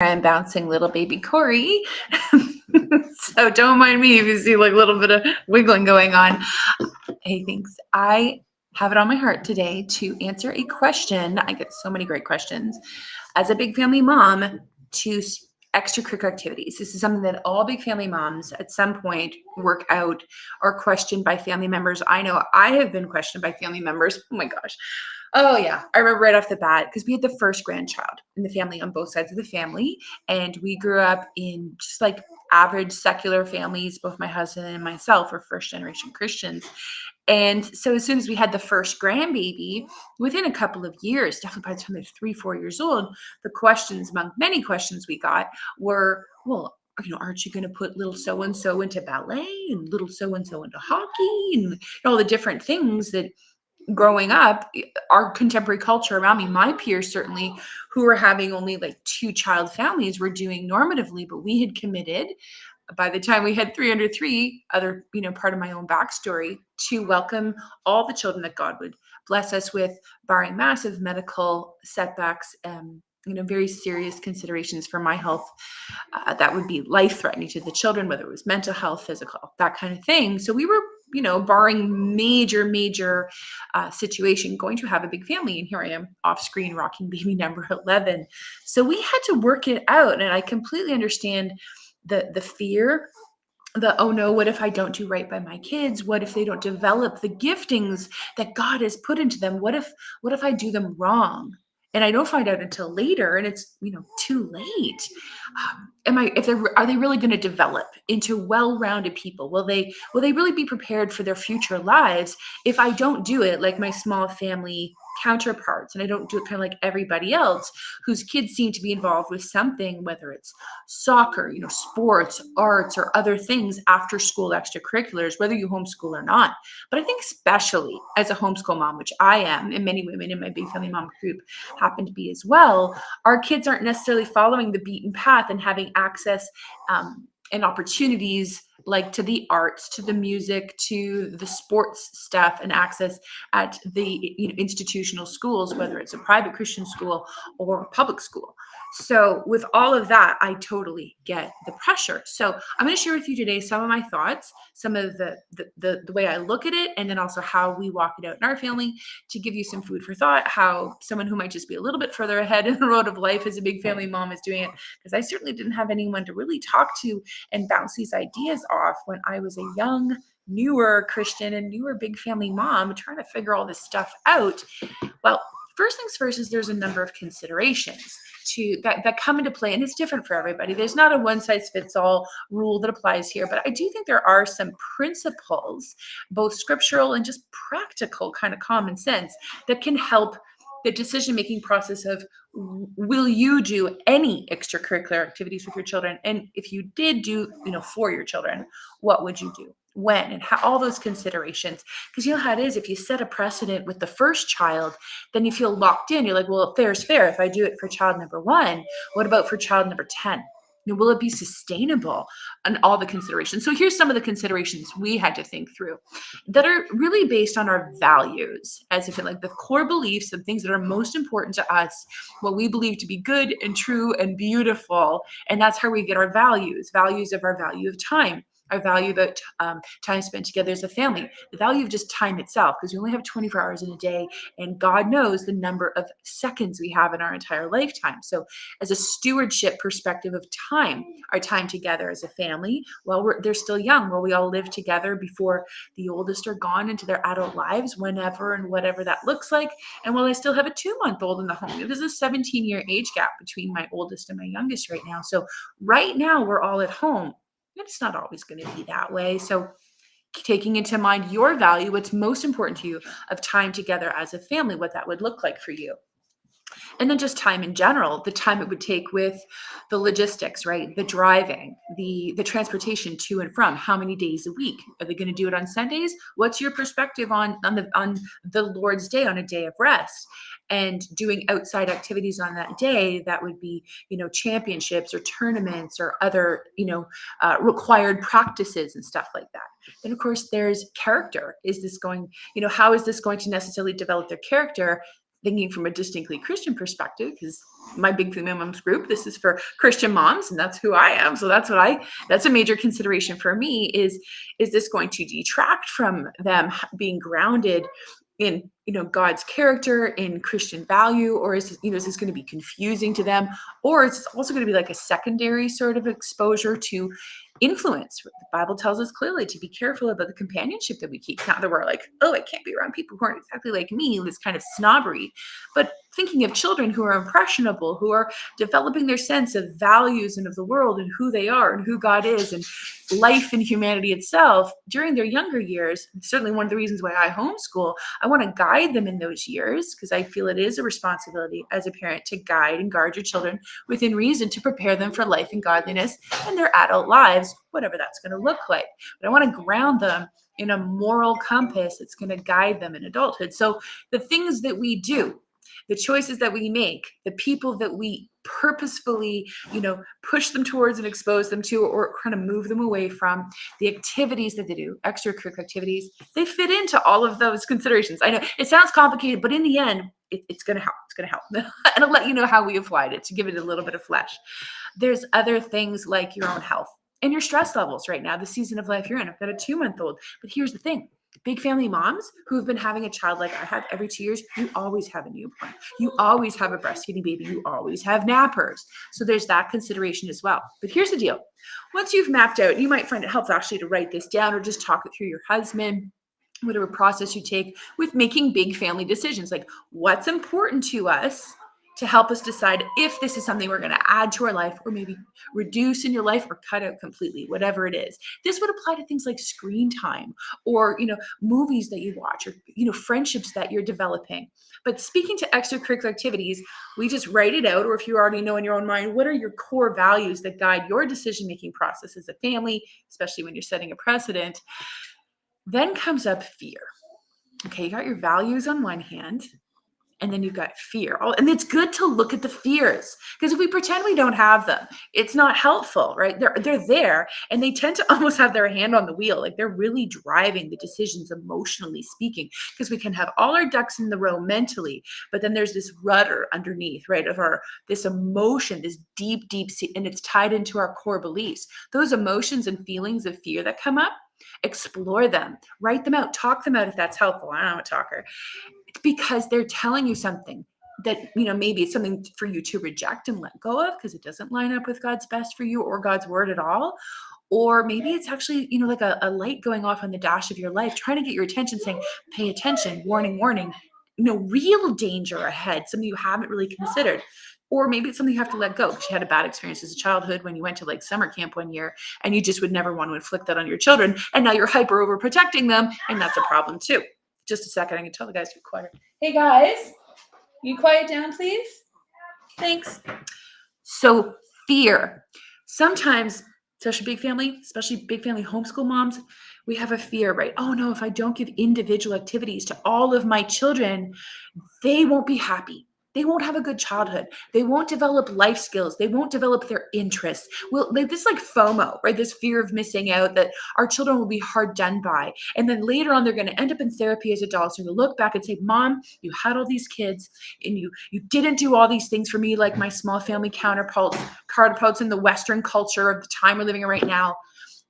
I'm bouncing little baby Corey. So don't mind me if you see like a little bit of wiggling going on. Hey, thanks. I have it on my heart today to answer a question. I get so many great questions as a big family mom to extracurricular activities. This is something that all big family moms at some point work out or questioned by family members. I know I have been questioned by family members. Oh my gosh. Oh yeah, I remember right off the bat because we had the first grandchild in the family on both sides of the family, and we grew up in just like average secular families. Both my husband and myself were first generation Christians, and so as soon as we had the first grandbaby, within a couple of years, definitely by the time they're 3, 4 years old, the questions among many questions we got were, well, aren't you going to put little so and so into ballet and little so and so into hockey and all the different things that growing up, our contemporary culture around me, my peers certainly, who were having only like 2-child families, were doing normatively, but we had committed by the time we had 303, other, part of my own backstory, to welcome all the children that God would bless us with, barring massive medical setbacks, very serious considerations for my health that would be life threatening to the children, whether it was mental health, physical, that kind of thing. So we were, barring major situation, going to have a big family. And here I am off screen rocking baby number 11. So we had to work it out. And I completely understand the fear, oh no, what if I don't do right by my kids? What if they don't develop the giftings that God has put into them? What if I do them wrong? And I don't find out until later, and it's too late. Are they really going to develop into well-rounded people? Will they really be prepared for their future lives if I don't do it like my small family counterparts, and I don't do it kind of like everybody else whose kids seem to be involved with something, whether it's soccer, sports, arts, or other things, after school extracurriculars, whether you homeschool or not. But I think especially as a homeschool mom, which I am, and many women in my big family mom group happen to be as well, our kids aren't necessarily following the beaten path and having access and opportunities like to the arts, to the music, to the sports stuff, and access at the institutional schools, whether it's a private Christian school or public school. So with all of that, I totally get the pressure. So I'm going to share with you today some of my thoughts, some of the way I look at it, and then also how we walk it out in our family, to give you some food for thought, how someone who might just be a little bit further ahead in the road of life as a big family mom is doing it, because I certainly didn't have anyone to really talk to and bounce these ideas off when I was a young, newer Christian and newer big family mom trying to figure all this stuff out. Well, first things first is there's a number of considerations that come into play, and it's different for everybody. There's not a one size fits all rule that applies here, but I do think there are some principles, both scriptural and just practical kind of common sense, that can help the decision-making process of, will you do any extracurricular activities with your children? And if you did do, for your children, what would you do? When? And how? All those considerations. Because you know how it is, if you set a precedent with the first child, then you feel locked in. You're like, well, fair is fair. If I do it for child number 1, what about for child number 10? Will it be sustainable? And all the considerations. So here's some of the considerations we had to think through that are really based on our values, as if like the core beliefs of things that are most important to us, what we believe to be good and true and beautiful. And that's how we get our values of our value of time. I value that time spent together as a family, the value of just time itself, because we only have 24 hours in a day, and God knows the number of seconds we have in our entire lifetime. So as a stewardship perspective of time, our time together as a family, while they're still young, while we all live together before the oldest are gone into their adult lives, whenever and whatever that looks like, and while I still have a 2-month-old in the home. There's a 17-year age gap between my oldest and my youngest right now. So right now we're all at home. It's not always going to be that way. So taking into mind your value, what's most important to you of time together as a family, what that would look like for you. And then just time in general, the time it would take with the logistics, right? The driving, the transportation to and from, how many days a week? Are they going to do it on Sundays? What's your perspective on the Lord's Day, on a day of rest? And doing outside activities on that day, that would be, championships or tournaments or other, required practices and stuff like that. Then of course there's character. Is this going, how is this going to necessarily develop their character? thinking from a distinctly Christian perspective, because my Big Family Moms group, this is for Christian moms, and that's who I am. So that's a major consideration for me is this going to detract from them being grounded in, God's character, in Christian value, or is this going to be confusing to them? Or is this also going to be like a secondary sort of exposure to influence? The Bible tells us clearly to be careful about the companionship that we keep. Not that we're like, oh, I can't be around people who aren't exactly like me, this kind of snobbery, but thinking of children who are impressionable, who are developing their sense of values and of the world and who they are and who God is and life and humanity itself during their younger years. Certainly one of the reasons why I homeschool, I want to guide them in those years, because I feel it is a responsibility as a parent to guide and guard your children within reason, to prepare them for life and godliness in their adult lives, whatever that's going to look like. But I want to ground them in a moral compass that's going to guide them in adulthood. So the things that we do, the choices that we make, the people that we purposefully, push them towards and expose them to, or kind of move them away from, the activities that they do, extracurricular activities, they fit into all of those considerations. I know it sounds complicated, but in the end, it's going to help. It's going to help. And I'll let you know how we applied it to give it a little bit of flesh. There's other things like your own health and your stress levels right now, the season of life you're in. I've got a 2-month-old, but here's the thing. Big family moms who've been having a child like I have every 2 years, you always have a newborn. You always have a breastfeeding baby. You always have nappers. So there's that consideration as well. But here's the deal. Once you've mapped out, you might find it helpful actually to write this down or just talk it through your husband, whatever process you take with making big family decisions, like what's important to us, to help us decide if this is something we're going to add to our life or maybe reduce in your life or cut out completely, whatever it is. This would apply to things like screen time or, movies that you watch or, friendships that you're developing. But speaking to extracurricular activities, we just write it out. Or if you already know in your own mind, what are your core values that guide your decision-making process as a family, especially when you're setting a precedent? Then comes up fear. Okay, you got your values on one hand, and then you've got fear. And it's good to look at the fears, because if we pretend we don't have them, it's not helpful, right? They're there, and they tend to almost have their hand on the wheel. Like they're really driving the decisions, emotionally speaking, because we can have all our ducks in the row mentally, but then there's this rudder underneath, right, of this emotion, this deep, and it's tied into our core beliefs. Those emotions and feelings of fear that come up, explore them, write them out, talk them out if that's helpful. I'm a talker. Because they're telling you something that, maybe it's something for you to reject and let go of because it doesn't line up with God's best for you or God's word at all. Or maybe it's actually, like a light going off on the dash of your life, trying to get your attention, saying, pay attention, warning, warning, real danger ahead, something you haven't really considered. Or maybe it's something you have to let go because you had a bad experience as a childhood when you went to like summer camp one year and you just would never want to inflict that on your children. And now you're hyper overprotecting them. And that's a problem too. Just a second. I can tell the guys to be quiet. Hey guys, you quiet down, please? Thanks. So fear. Sometimes, especially big family homeschool moms, we have a fear, right? Oh no, if I don't give individual activities to all of my children, they won't be happy. They won't have a good childhood. They won't develop life skills. They won't develop their interests. Well, this like FOMO, right? This fear of missing out, that our children will be hard done by. And then later on, they're going to end up in therapy as adults. And you'll look back and say, Mom, you had all these kids and you didn't do all these things for me, like my small family counterparts in the Western culture of the time we're living in right now.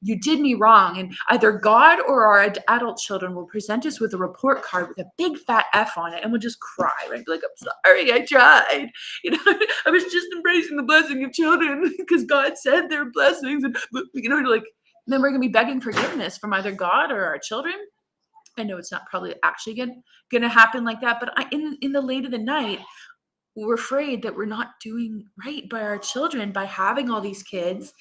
You did me wrong. And either God or our adult children will present us with a report card with a big fat F on it, and we'll just cry, right? Be like, I'm sorry, I tried. I was just embracing the blessing of children because God said they're blessings. And, then we're going to be begging forgiveness from either God or our children. I know it's not probably actually going to happen like that, but in the late of the night, we're afraid that we're not doing right by our children by having all these kids.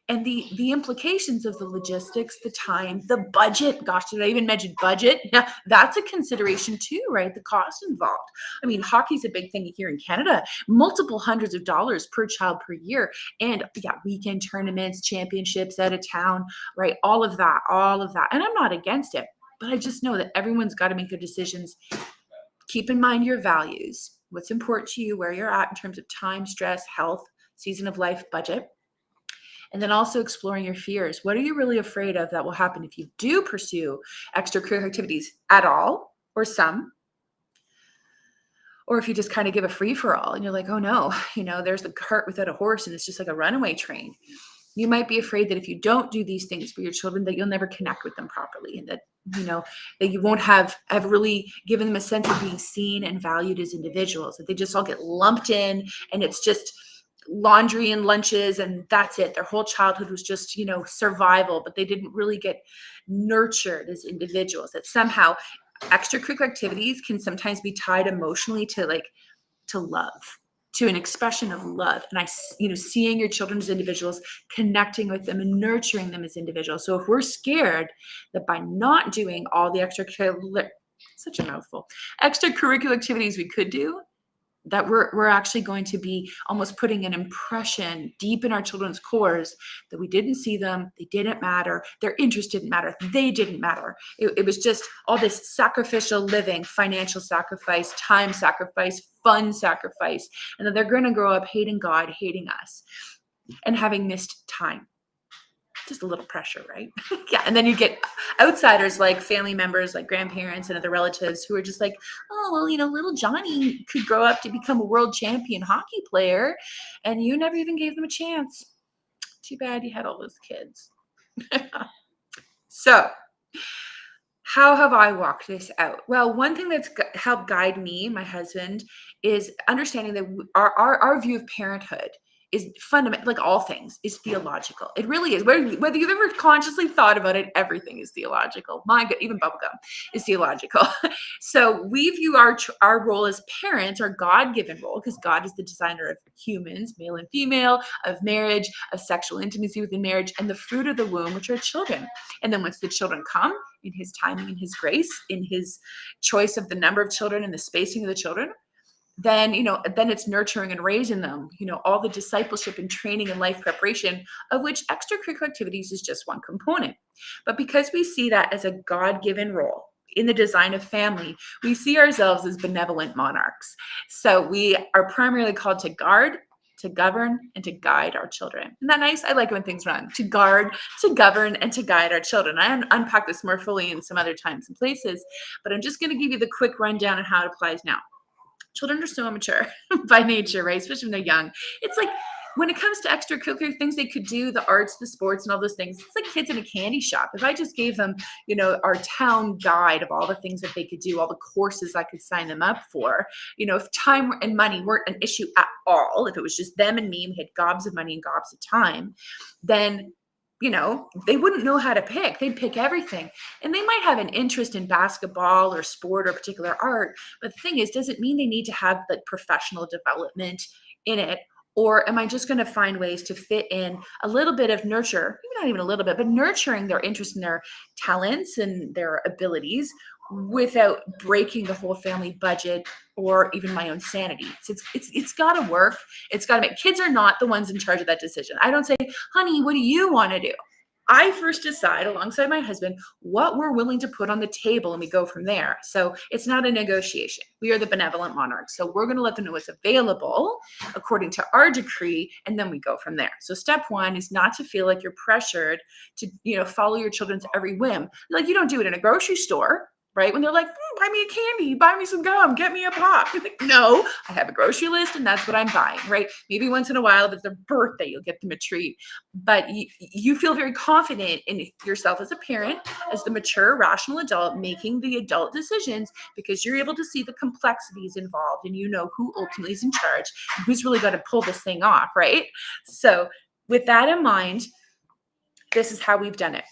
And the implications of the logistics, the time, the budget. Gosh, did I even mention budget? Yeah, that's a consideration too, right? The cost involved. I mean, hockey's a big thing here in Canada, multiple hundreds of dollars per child per year. And yeah, weekend tournaments, championships out of town, right? All of that. And I'm not against it, but I just know that everyone's got to make their decisions. Keep in mind your values, what's important to you, where you're at in terms of time, stress, health, season of life, budget. And then also exploring your fears. What are you really afraid of that will happen if you do pursue extracurricular activities at all or some? Or if you just kind of give a free for all and you're like, oh no, there's the cart without a horse and it's just like a runaway train. You might be afraid that if you don't do these things for your children, that you'll never connect with them properly, and that, that you won't have really given them a sense of being seen and valued as individuals, that they just all get lumped in and it's just laundry and lunches and that's it. Their whole childhood was just, survival, but they didn't really get nurtured as individuals. That somehow extracurricular activities can sometimes be tied emotionally to love, to an expression of love. And seeing your children as individuals, connecting with them and nurturing them as individuals. So if we're scared that by not doing all the such a mouthful, extracurricular activities we could do, that we're actually going to be almost putting an impression deep in our children's cores that we didn't see them, they didn't matter, their interest didn't matter, they didn't matter. It was just all this sacrificial living, financial sacrifice, time sacrifice, fun sacrifice, and that they're going to grow up hating God, hating us, and having missed time. Just a little pressure, right? Yeah. And then you get outsiders like family members, like grandparents and other relatives who are just like, oh, well, little Johnny could grow up to become a world champion hockey player and you never even gave them a chance. Too bad you had all those kids. So how have I walked this out? Well, one thing that's helped guide me, my husband, is understanding that our view of parenthood is fundamental, like all things, is theological. It really is. Whether you've ever consciously thought about it, everything is theological. My God, even bubblegum is theological. So we view our role as parents, our God-given role, because God is the designer of humans, male and female, of marriage, of sexual intimacy within marriage, and the fruit of the womb, which are children. And then once the children come, in his timing, in his grace, in his choice of the number of children and the spacing of the children, then it's nurturing and raising them, all the discipleship and training and life preparation, of which extracurricular activities is just one component. But because we see that as a God-given role in the design of family, we see ourselves as benevolent monarchs. So we are primarily called to guard, to govern, and to guide our children. Isn't that nice? I like when things run. To guard, to govern, and to guide our children. I unpack this more fully in some other times and places, but I'm just going to give you the quick rundown on how it applies now. Children are so immature by nature, right? Especially when they're young. It's like when it comes to extracurricular things they could do, the arts, the sports, and all those things, it's like kids in a candy shop. If I just gave them, our town guide of all the things that they could do, all the courses I could sign them up for, if time and money weren't an issue at all, if it was just them and me, and we had gobs of money and gobs of time, then they wouldn't know how to pick. They'd pick everything. And they might have an interest in basketball or sport or particular art. But the thing is, does it mean they need to have like professional development in it? Or am I just going to find ways to fit in a little bit of nurture, maybe not even a little bit, but nurturing their interest in their talents and their abilities without breaking the whole family budget or even my own sanity? So it's got to work. It's got to make. Kids are not the ones in charge of that decision. I don't say, honey, what do you want to do? I first decide alongside my husband what we're willing to put on the table, and we go from there. So it's not a negotiation. We are the benevolent monarchs. So we're going to let them know what's available according to our decree, and then we go from there. So step one is not to feel like you're pressured to, follow your children's every whim. Like you don't do it in a grocery store, right? When they're like, buy me a candy, buy me some gum, get me a pop. You're like, no, I have a grocery list and that's what I'm buying, right? Maybe once in a while, if it's their birthday, you'll get them a treat. But you feel very confident in yourself as a parent, as the mature, rational adult, making the adult decisions because you're able to see the complexities involved and you know who ultimately is in charge and who's really going to pull this thing off, right? So with that in mind, this is how we've done it.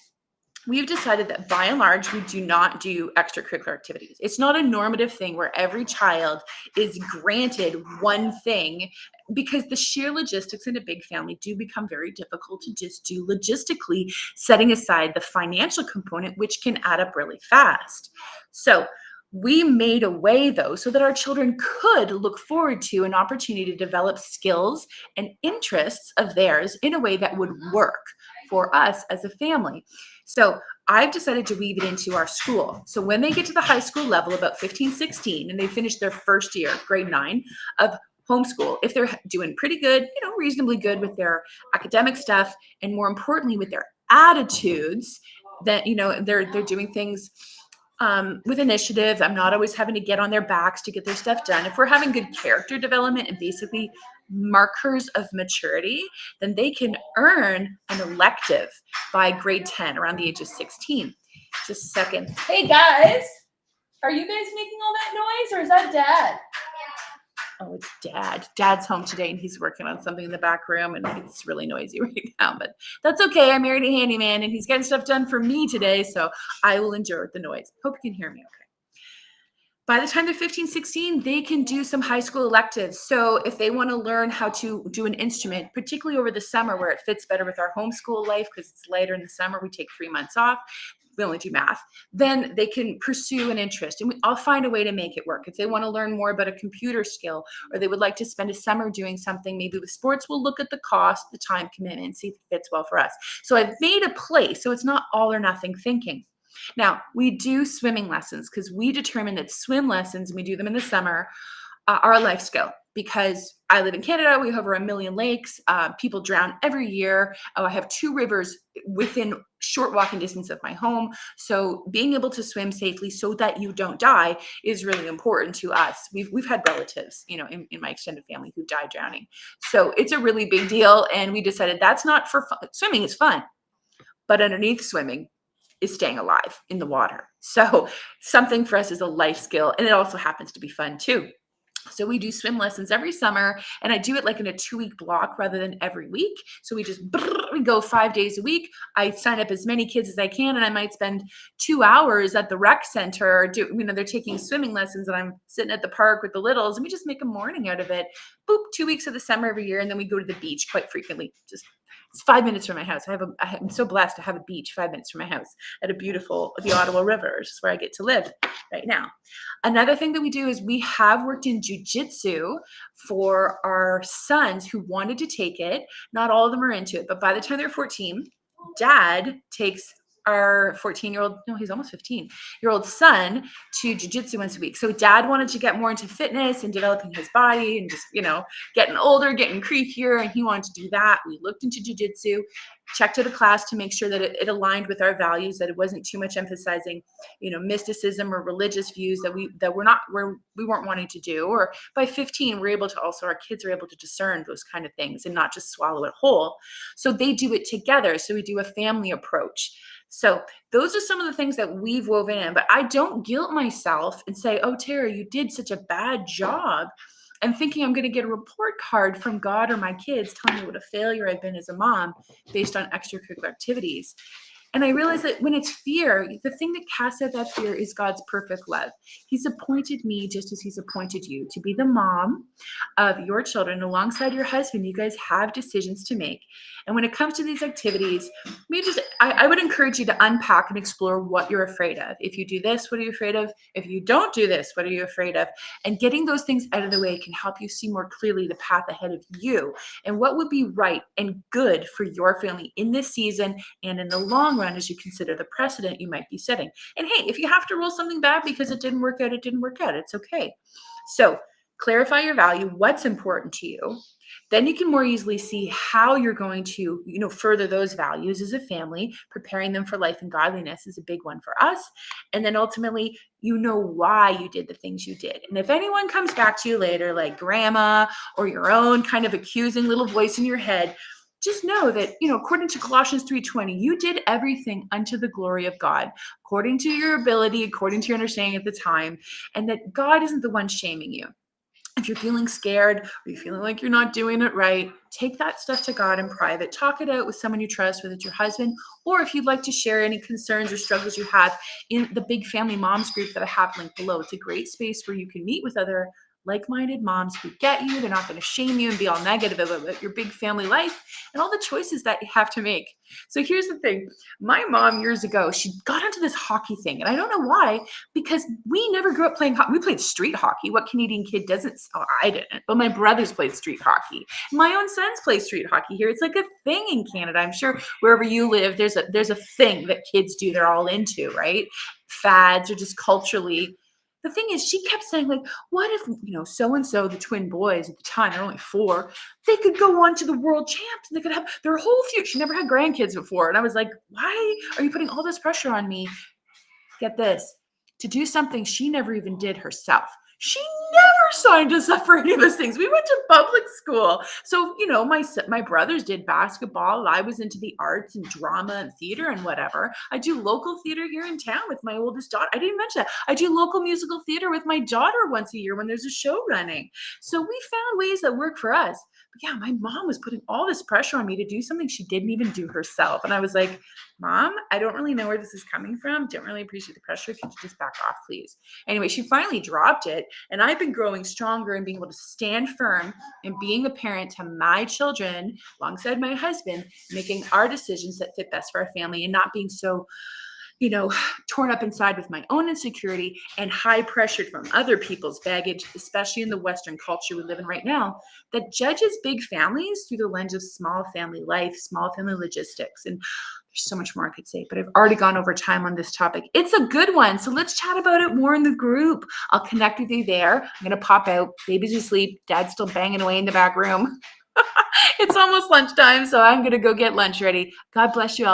We've decided that by and large, we do not do extracurricular activities. It's not a normative thing where every child is granted one thing, because the sheer logistics in a big family do become very difficult to just do logistically, setting aside the financial component, which can add up really fast. So we made a way, though, so that our children could look forward to an opportunity to develop skills and interests of theirs in a way that would work for us as a family. So I've decided to weave it into our school. So when they get to the high school level, about 15, 16, and they finish their first year, grade 9, of homeschool, if they're doing pretty good, reasonably good with their academic stuff, and more importantly, with their attitudes, that, they're doing things with initiative. I'm not always having to get on their backs to get their stuff done. If we're having good character development and basically markers of maturity, then they can earn an elective by grade 10, around the age of 16. Just a second. Hey guys, are you guys making all that noise, or is that Dad? Oh, it's Dad. Dad's home today and he's working on something in the back room and it's really noisy right now, but that's okay. I married a handyman and he's getting stuff done for me today, so I will endure the noise. Hope you can hear me okay. By the time they're 15, 16, they can do some high school electives. So if they want to learn how to do an instrument, particularly over the summer where it fits better with our homeschool life because it's later in the summer, we take 3 months off. We only do math, then they can pursue an interest and I'll find a way to make it work. If they want to learn more about a computer skill or they would like to spend a summer doing something, maybe with sports, we'll look at the cost, the time commitment, see if it fits well for us. So I've made a place. So it's not all or nothing thinking. Now, we do swimming lessons because we determine that swim lessons, and we do them in the summer, are a life skill. Because I live in Canada, we have over 1 million lakes. People drown every year. I have 2 rivers within short walking distance of my home. So being able to swim safely so that you don't die is really important to us. We've had relatives, in my extended family who died drowning. So it's a really big deal. And we decided that's not for fun. Swimming is fun, but underneath swimming is staying alive in the water. So something for us is a life skill, and it also happens to be fun too. So we do swim lessons every summer, and I do it like in a 2-week block rather than every week. So we go 5 days a week. I sign up as many kids as I can, and I might spend 2 hours at the rec center. They're taking swimming lessons, and I'm sitting at the park with the littles, and we just make a morning out of it. Boop, 2 weeks of the summer every year, and then we go to the beach quite frequently. It's 5 minutes from my house. I'm so blessed to have a beach 5 minutes from my house at the Ottawa River, which is where I get to live right now. Another thing that we do is we have worked in jujitsu for our sons who wanted to take it. Not all of them are into it, but by the time they're 14, Dad takes our 14-year-old, no, he's almost 15-year-old son to jujitsu once a week. So Dad wanted to get more into fitness and developing his body and just, getting older, getting creakier, and he wanted to do that. We looked into jujitsu, checked out a class to make sure that it aligned with our values, that it wasn't too much emphasizing, mysticism or religious views that we weren't wanting to do. Or by 15, our kids are able to discern those kind of things and not just swallow it whole. So they do it together. So we do a family approach. So those are some of the things that we've woven in, but I don't guilt myself and say, oh, Tara, you did such a bad job. And thinking I'm going to get a report card from God or my kids telling me what a failure I've been as a mom based on extracurricular activities. And I realize that when it's fear, the thing that casts out that fear is God's perfect love. He's appointed me just as he's appointed you to be the mom of your children alongside your husband. You guys have decisions to make. And when it comes to these activities, I would encourage you to unpack and explore what you're afraid of. If you do this, what are you afraid of? If you don't do this, what are you afraid of? And getting those things out of the way can help you see more clearly the path ahead of you and what would be right and good for your family in this season and in the long run as you consider the precedent you might be setting. And hey, if you have to rule something bad because it didn't work out, it didn't work out. It's okay. So clarify your value, what's important to you. Then you can more easily see how you're going to, further those values as a family. Preparing them for life and godliness is a big one for us. And then ultimately, why you did the things you did. And if anyone comes back to you later, like grandma or your own kind of accusing little voice in your head, just know that, according to Colossians 3:20, you did everything unto the glory of God, according to your ability, according to your understanding at the time, and that God isn't the one shaming you. If you're feeling scared or you're feeling like you're not doing it right, take that stuff to God in private. Talk it out with someone you trust, whether it's your husband, or if you'd like to share any concerns or struggles you have in the Big Family Moms group that I have linked below. It's a great space where you can meet with other like-minded moms who get you. They're not going to shame you and be all negative about your big family life and all the choices that you have to make. So here's the thing. My mom years ago, she got into this hockey thing, and I don't know why, because we never grew up playing hockey. We played street hockey. What Canadian kid doesn't? Oh, I didn't, but my brothers played street hockey. My own sons play street hockey here. It's like a thing in Canada. I'm sure wherever you live, there's a thing that kids do. They're all into, right? Fads or just culturally. The thing is, she kept saying, like, what if, so-and-so, the twin boys at the time, they're only 4, they could go on to the world champs and they could have their whole future. She never had grandkids before. And I was like, why are you putting all this pressure on me? Get this. to do something she never even did herself. She never signed us up for any of those things. We went to public school. So, my brothers did basketball. I was into the arts and drama and theater and whatever. I do local theater here in town with my oldest daughter. I didn't mention that. I do local musical theater with my daughter once a year when there's a show running. So we found ways that work for us. But yeah, my mom was putting all this pressure on me to do something she didn't even do herself. And I was like, Mom, I don't really know where this is coming from. Don't really appreciate the pressure. Could you just back off, please? Anyway, she finally dropped it. And I've been growing stronger and being able to stand firm and being a parent to my children alongside my husband, making our decisions that fit best for our family and not being so, torn up inside with my own insecurity and high pressured from other people's baggage, especially in the Western culture we live in right now, that judges big families through the lens of small family life, small family logistics. And there's so much more I could say, but I've already gone over time on this topic. It's a good one. So let's chat about it more in the group. I'll connect with you there. I'm going to pop out. Baby's asleep. Dad's still banging away in the back room. It's almost lunchtime, so I'm going to go get lunch ready. God bless you all.